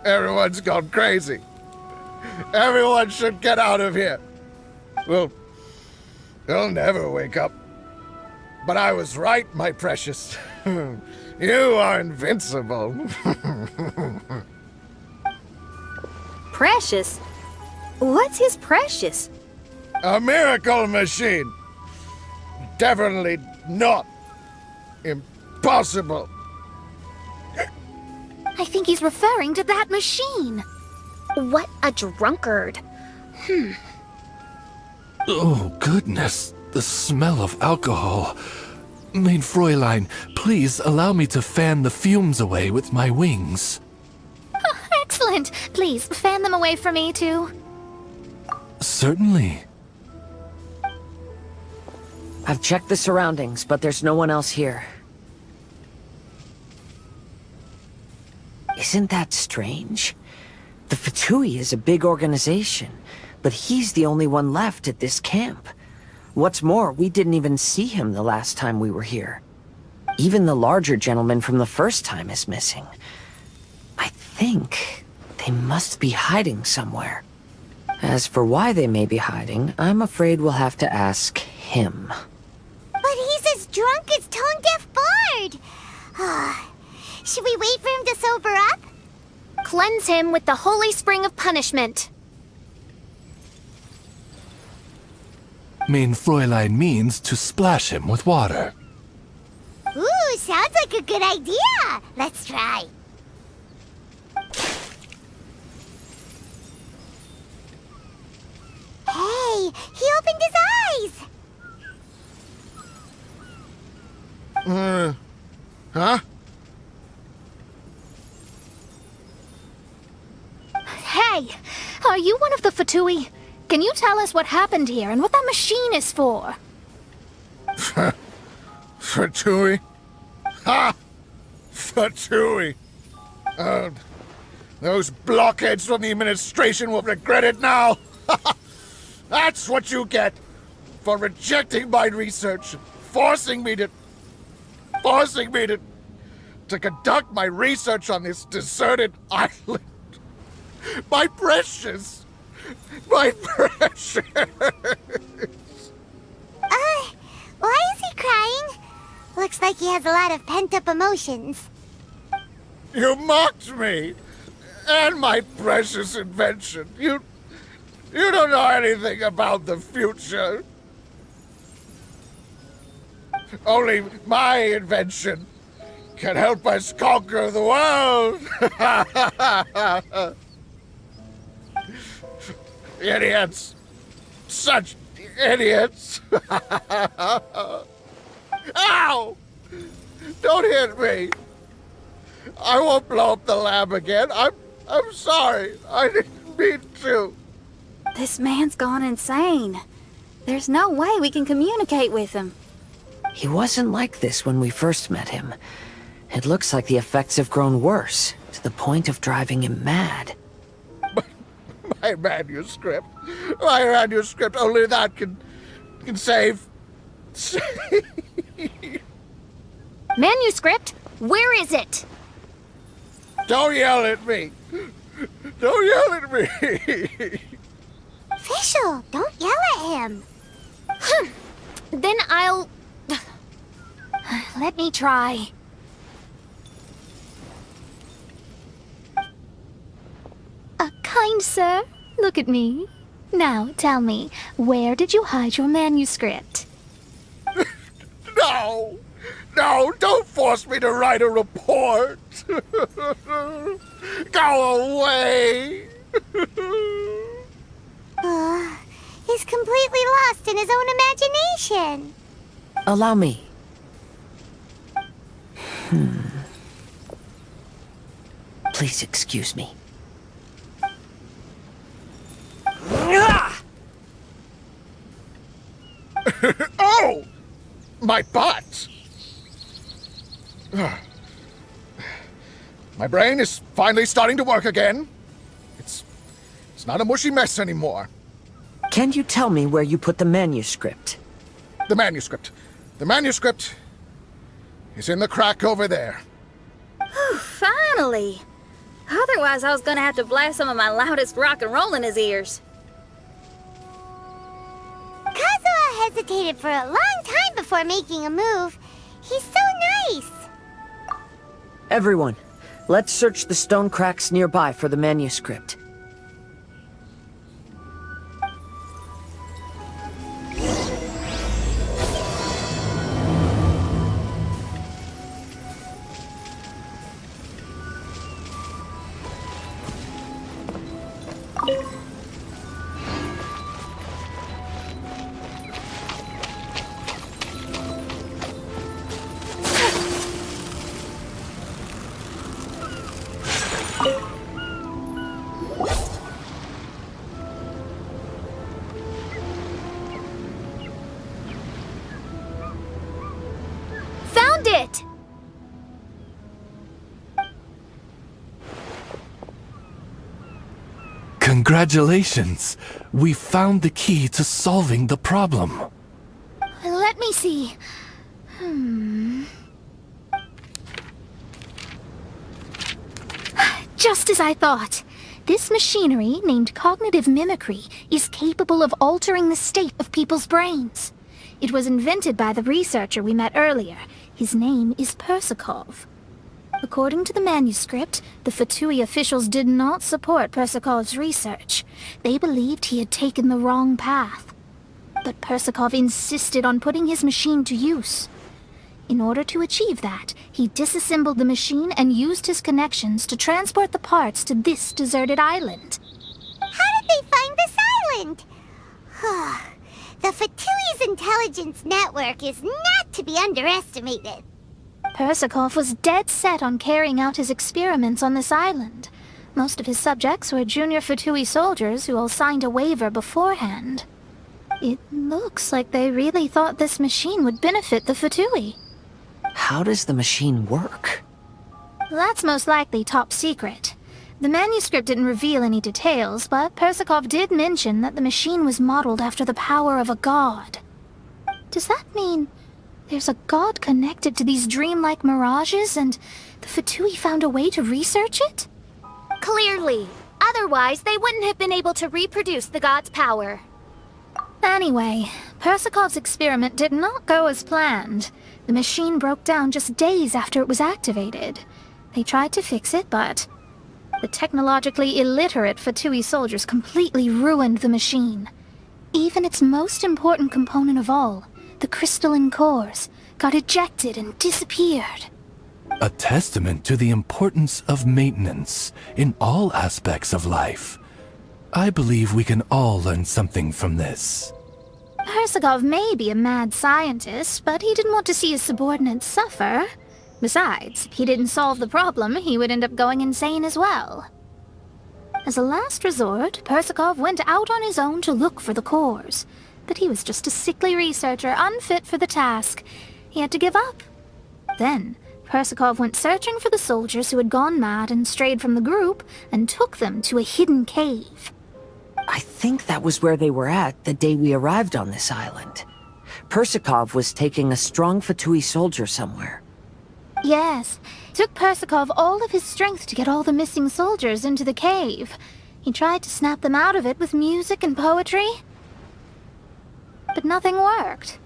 Everyone's gone crazy. Everyone should get out of here. We'll never wake up. But I was right, my precious. You are invincible. Precious? What's his precious? A miracle machine. Definitely not impossible. I think he's referring to that machine. What a drunkard. Oh, goodness. The smell of alcohol. Mein Fräulein, please allow me to fan the fumes away with my wings. Oh, excellent. Please, fan them away for me, too. Certainly. I've checked the surroundings, but there's no one else here. Isn't that strange? The Fatui is a big organization, but he's the only one left at this camp. What's more, we didn't even see him the last time we were here. Even the larger gentleman from the first time is missing. I think they must be hiding somewhere. As for why they may be hiding, I'm afraid we'll have to ask him. But he's as drunk as tone-deaf Bard! Should we wait for him to sober up? Cleanse him with the holy spring of punishment. Mein Fräulein means to splash him with water. Ooh, sounds like a good idea! Let's try. Hey, he opened his eyes! Huh? Hey, are you one of the Fatui? Can you tell us what happened here and what that machine is for? Fatui? Ha! Fatui! Those blockheads from the administration will regret it now! That's what you get for rejecting my research, forcing me to conduct my research on this deserted island. My precious! My precious! Why is he crying? Looks like he has a lot of pent-up emotions. You mocked me! And my precious invention! You don't know anything about the future! Only my invention can help us conquer the world! Idiots! Such idiots! Ow! Don't hit me! I won't blow up the lab again. I'm sorry. I didn't mean to. This man's gone insane. There's no way we can communicate with him. He wasn't like this when we first met him. It looks like the effects have grown worse, to the point of driving him mad. My manuscript. My manuscript. Only that can save. Manuscript? Where is it? Don't yell at me. Don't yell at me. Fischl, don't yell at him. Then I'll... Let me try. Kind sir, look at me. Now, tell me, where did you hide your manuscript? No, don't force me to write a report. Go away. He's completely lost in his own imagination. Allow me. Please excuse me. Oh! My butt! My brain is finally starting to work again. It's not a mushy mess anymore. Can you tell me where you put the manuscript? The manuscript. The manuscript is in the crack over there. Finally! Otherwise, I was gonna have to blast some of my loudest rock and roll in his ears. Kazuha hesitated for a long time before making a move. He's so nice. Everyone, let's search the stone cracks nearby for the manuscript. Found it! Congratulations! We found the key to solving the problem. Let me see. Just as I thought. This machinery, named cognitive mimicry, is capable of altering the state of people's brains. It was invented by the researcher we met earlier. His name is Persakov. According to the manuscript, the Fatui officials did not support Persakov's research. They believed he had taken the wrong path. But Persakov insisted on putting his machine to use. In order to achieve that, he disassembled the machine and used his connections to transport the parts to this deserted island. How did they find this island? The Fatui's intelligence network is not to be underestimated. Persakov was dead set on carrying out his experiments on this island. Most of his subjects were junior Fatui soldiers who all signed a waiver beforehand. It looks like they really thought this machine would benefit the Fatui. How does the machine work? That's most likely top secret. The manuscript didn't reveal any details, but Persakov did mention that the machine was modeled after the power of a god. Does that mean there's a god connected to these dreamlike mirages, and the Fatui found a way to research it? Clearly. Otherwise, they wouldn't have been able to reproduce the god's power. Anyway, Persakov's experiment did not go as planned. The machine broke down just days after it was activated. They tried to fix it, but the technologically illiterate Fatui soldiers completely ruined the machine. Even its most important component of all, the crystalline cores, got ejected and disappeared. A testament to the importance of maintenance in all aspects of life. I believe we can all learn something from this. Persakov may be a mad scientist, but he didn't want to see his subordinates suffer. Besides, if he didn't solve the problem, he would end up going insane as well. As a last resort, Persakov went out on his own to look for the cores. But he was just a sickly researcher, unfit for the task. He had to give up. Then, Persakov went searching for the soldiers who had gone mad and strayed from the group, and took them to a hidden cave. I think that was where they were at the day we arrived on this island. Persakov was taking a strong Fatui soldier somewhere. Yes, it took Persakov all of his strength to get all the missing soldiers into the cave. He tried to snap them out of it with music and poetry, but nothing worked.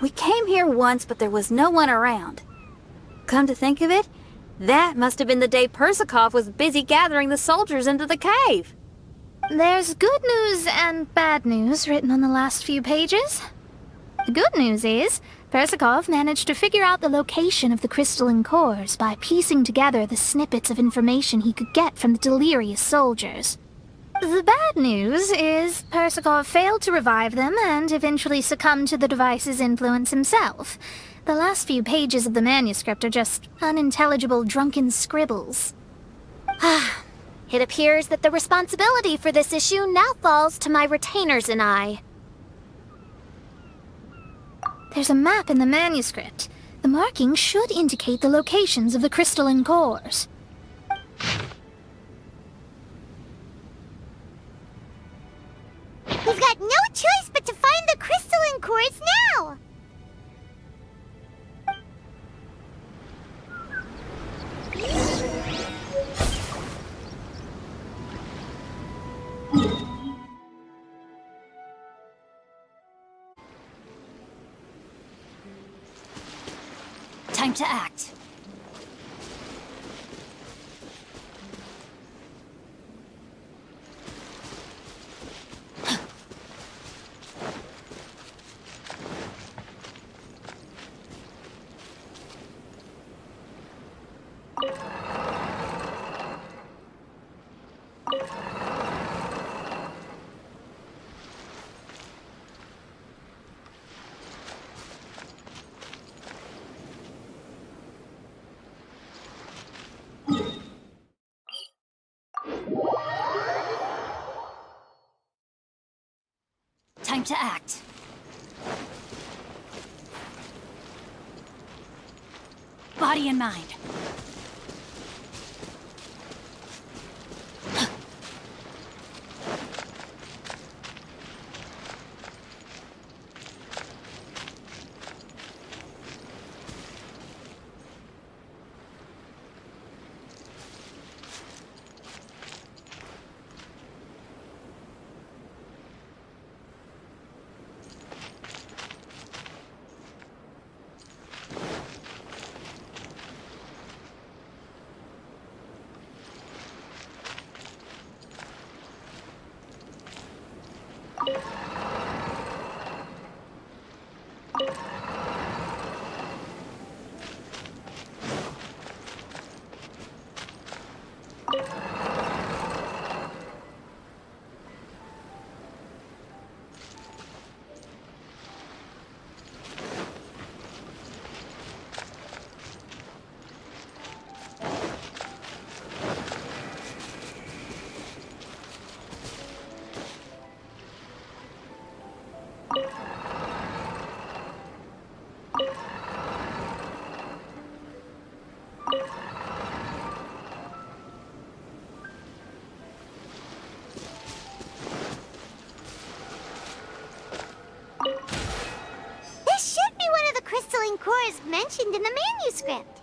We came here once, but there was no one around. Come to think of it, that must have been the day Persakov was busy gathering the soldiers into the cave. There's good news and bad news written on the last few pages. The good news is, Persikov managed to figure out the location of the crystalline cores by piecing together the snippets of information he could get from the delirious soldiers. The bad news is Persikov failed to revive them and eventually succumbed to the device's influence himself. The last few pages of the manuscript are just unintelligible drunken scribbles. It appears that the responsibility for this issue now falls to my retainers and I. There's a map in the manuscript. The markings should indicate the locations of the crystalline cores. We've got no choice but to find the crystalline cores now! Time to act. Time to act. Body and mind. This should be one of the crystalline cores mentioned in the manuscript.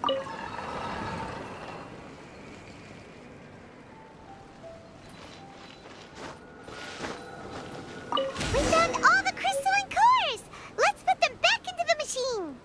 We found all the crystalline cores! Let's put them back into the machine!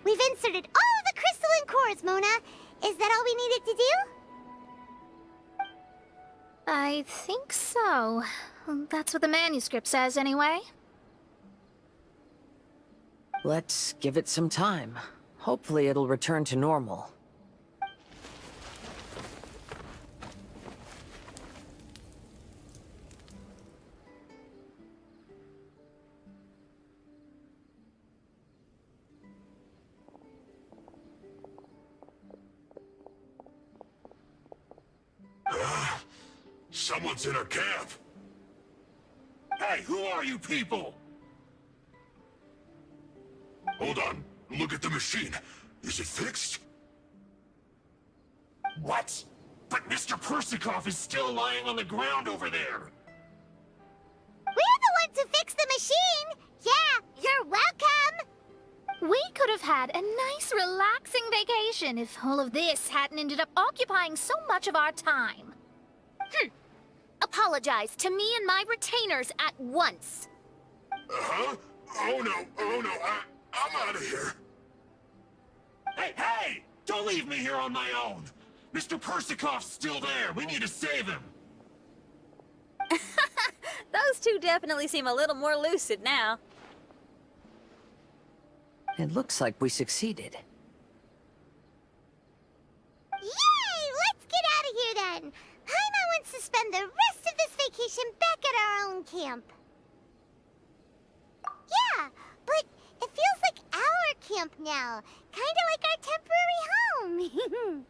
We've inserted all of the crystalline cores, Mona. Is that all we needed to do? I think so. That's what the manuscript says, anyway. Let's give it some time. Hopefully it'll return to normal. Someone's in our camp. Hey, who are you people? Hold on. Look at the machine. Is it fixed? What? But Mr. Persikov is still lying on the ground over there. We're the ones who fixed the machine! Yeah, you're welcome! We could have had a nice, relaxing vacation if all of this hadn't ended up occupying so much of our time. Apologize to me and my retainers at once. Huh? Oh no, I'm out of here. Hey! Don't leave me here on my own! Mr. Persikov's still there! We need to save him! Those two definitely seem a little more lucid now. It looks like we succeeded. Yay! Let's get out of here then! Paimon wants to spend the rest of this vacation back at our own camp. Yeah, but it feels like our camp now. Kinda like our temporary home.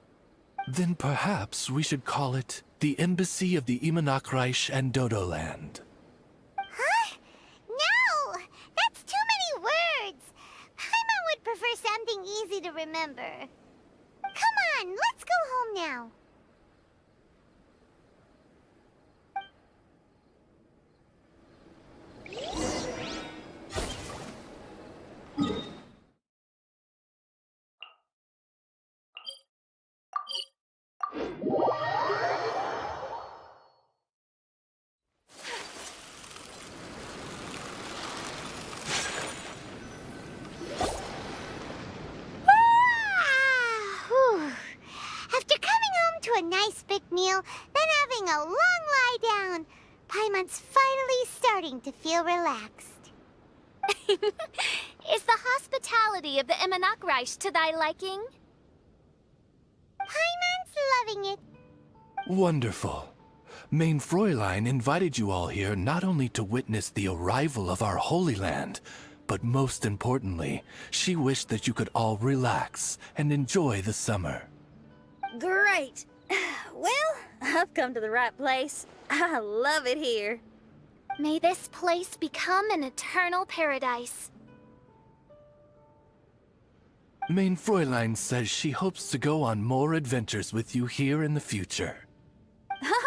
Then perhaps we should call it the Embassy of the Imanakreich and Dodoland. Huh? No! That's too many words! Paimon would prefer something easy to remember. Come on, let's go home now. After coming home to a nice big meal, then having a long lie down, Paimon's finally starting to feel relaxed. Is the hospitality of the Imanakreich to thy liking? Paimon's loving it. Wonderful. Main Fräulein invited you all here not only to witness the arrival of our Holy Land, but most importantly, she wished that you could all relax and enjoy the summer. Great. Well, I've come to the right place. I love it here. May this place become an eternal paradise. Main Fräulein says she hopes to go on more adventures with you here in the future.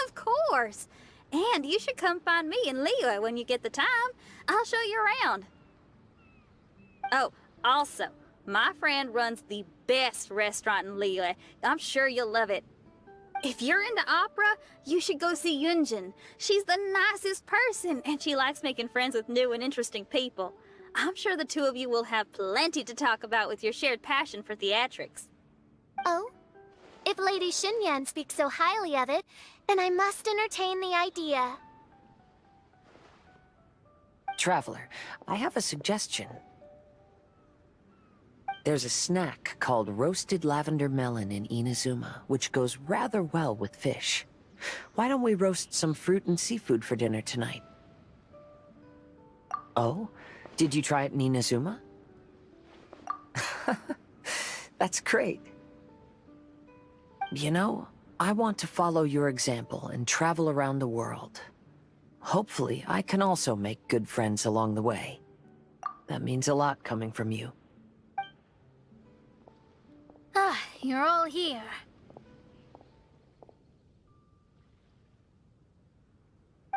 Of course. And you should come find me and Leo when you get the time. I'll show you around. Oh, also, my friend runs the best restaurant in Liyue. I'm sure you'll love it. If you're into opera, you should go see Yunjin. She's the nicest person, and she likes making friends with new and interesting people. I'm sure the two of you will have plenty to talk about with your shared passion for theatrics. Oh? If Lady Xinyan speaks so highly of it, then I must entertain the idea. Traveler, I have a suggestion. There's a snack called roasted lavender melon in Inazuma, which goes rather well with fish. Why don't we roast some fruit and seafood for dinner tonight? Oh? Did you try it in Inazuma? That's great. You know, I want to follow your example and travel around the world. Hopefully, I can also make good friends along the way. That means a lot coming from you. Ah, you're all here.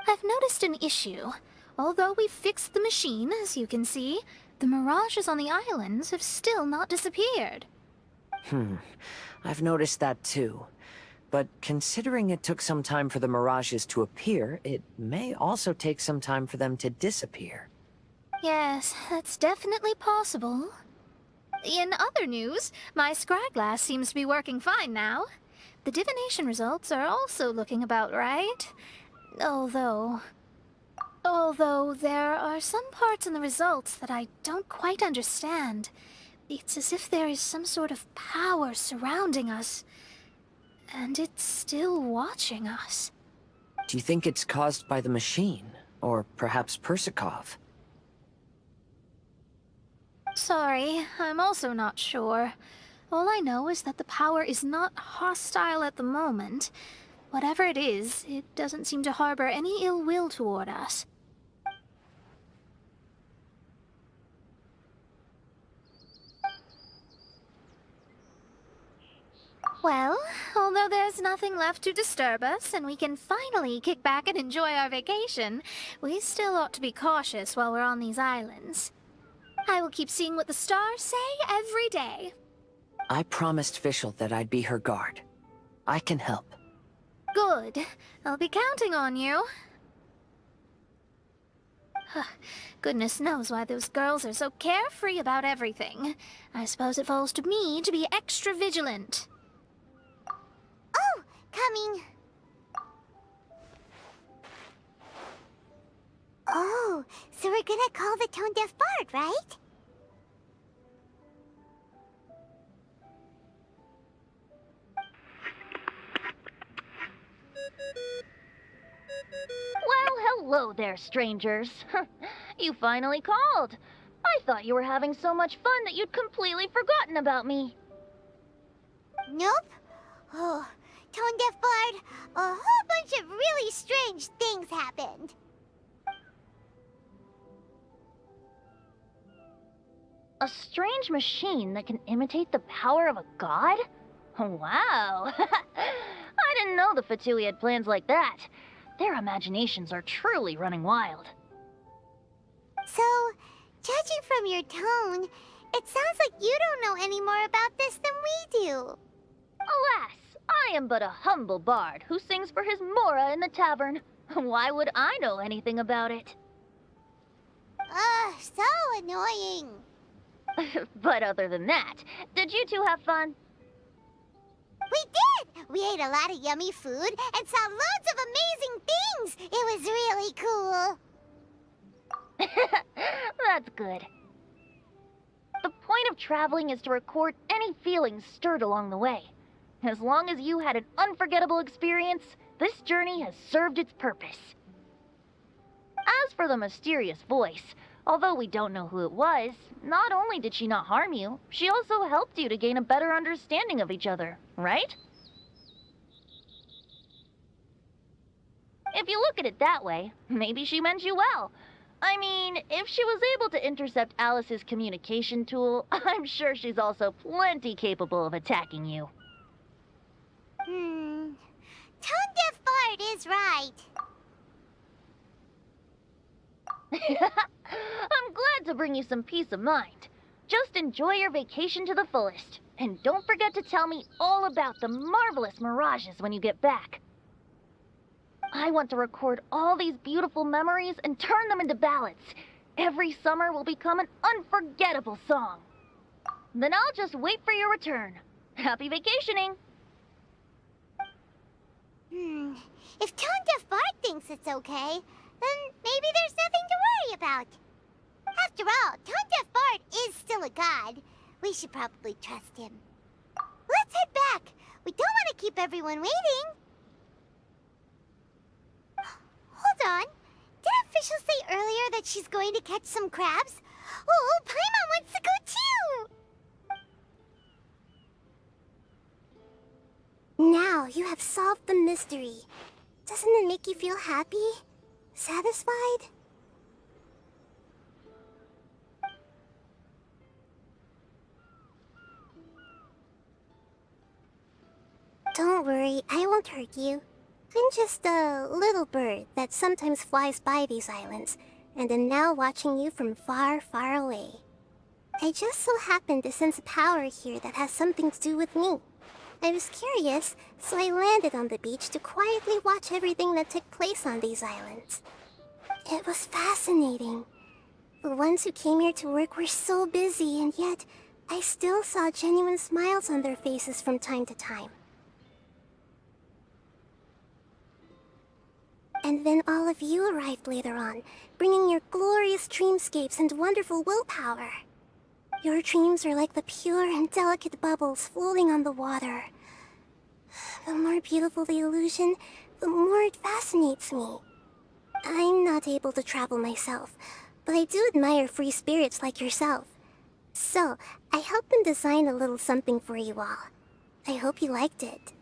I've noticed an issue. Although we've fixed the machine, as you can see, the mirages on the islands have still not disappeared. I've noticed that too. But considering it took some time for the mirages to appear, it may also take some time for them to disappear. Yes, that's definitely possible. In other news, my scryglass seems to be working fine now. The divination results are also looking about right. Although there are some parts in the results that I don't quite understand. It's as if there is some sort of power surrounding us, and it's still watching us. Do you think it's caused by the machine? Or perhaps Persikov? Sorry, I'm also not sure. All I know is that the power is not hostile at the moment. Whatever it is, it doesn't seem to harbor any ill will toward us. Well, although there's nothing left to disturb us and we can finally kick back and enjoy our vacation, we still ought to be cautious while we're on these islands. I will keep seeing what the stars say every day. I promised Fischl that I'd be her guard. I can help. Good. I'll be counting on you. Goodness knows why those girls are so carefree about everything. I suppose it falls to me to be extra vigilant. Oh, coming. Oh, so we're gonna call the tone-deaf bard, right? Well, hello there, strangers. You finally called. I thought you were having so much fun that you'd completely forgotten about me. Nope. Oh, tone-deaf bard, a whole bunch of really strange things happened. A strange machine that can imitate the power of a god? Wow. I didn't know the Fatui had plans like that. Their imaginations are truly running wild. So, judging from your tone, it sounds like you don't know any more about this than we do. Alas, I am but a humble bard who sings for his Mora in the tavern. Why would I know anything about it? Ugh, so annoying. But other than that, did you two have fun? We did! We ate a lot of yummy food and saw loads of amazing things! It was really cool! That's good. The point of traveling is to record any feelings stirred along the way. As long as you had an unforgettable experience, this journey has served its purpose. As for the mysterious voice, although we don't know who it was, not only did she not harm you, she also helped you to gain a better understanding of each other, right? If you look at it that way, maybe she meant you well. I mean, if she was able to intercept Alice's communication tool, I'm sure she's also plenty capable of attacking you. Tone-deaf bard is right. I'm glad to bring you some peace of mind. Just enjoy your vacation to the fullest. And don't forget to tell me all about the marvelous mirages when you get back. I want to record all these beautiful memories and turn them into ballads. Every summer will become an unforgettable song. Then I'll just wait for your return. Happy vacationing! If tone-deaf bard thinks it's okay, then maybe there's nothing to worry about. After all, tone-deaf bard is still a god. We should probably trust him. Let's head back. We don't want to keep everyone waiting. Hold on. Didn't Fischl say earlier that she's going to catch some crabs? Oh, Paimon wants to go too! Now you have solved the mystery. Doesn't it make you feel happy? Satisfied? Don't worry, I won't hurt you. I'm just a little bird that sometimes flies by these islands, and am now watching you from far, far away. I just so happened to sense a power here that has something to do with me. I was curious, so I landed on the beach to quietly watch everything that took place on these islands. It was fascinating. The ones who came here to work were so busy, and yet I still saw genuine smiles on their faces from time to time. And then all of you arrived later on, bringing your glorious dreamscapes and wonderful willpower. Your dreams are like the pure and delicate bubbles floating on the water. The more beautiful the illusion, the more it fascinates me. I'm not able to travel myself, but I do admire free spirits like yourself. So, I helped them design a little something for you all. I hope you liked it.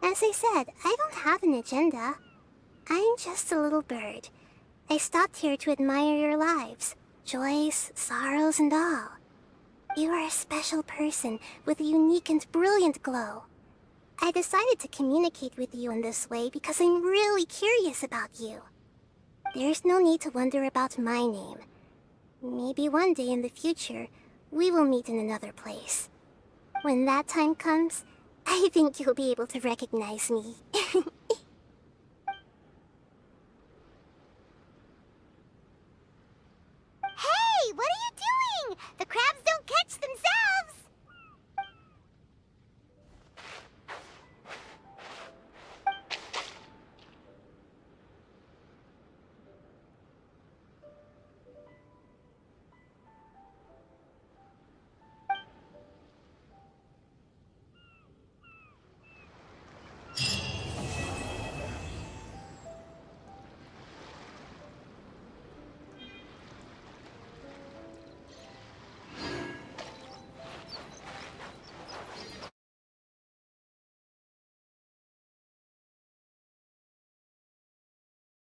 As I said, I don't have an agenda. I'm just a little bird. I stopped here to admire your lives, joys, sorrows, and all. You are a special person with a unique and brilliant glow. I decided to communicate with you in this way because I'm really curious about you. There's no need to wonder about my name. Maybe one day in the future, we will meet in another place. When that time comes, I think you'll be able to recognize me.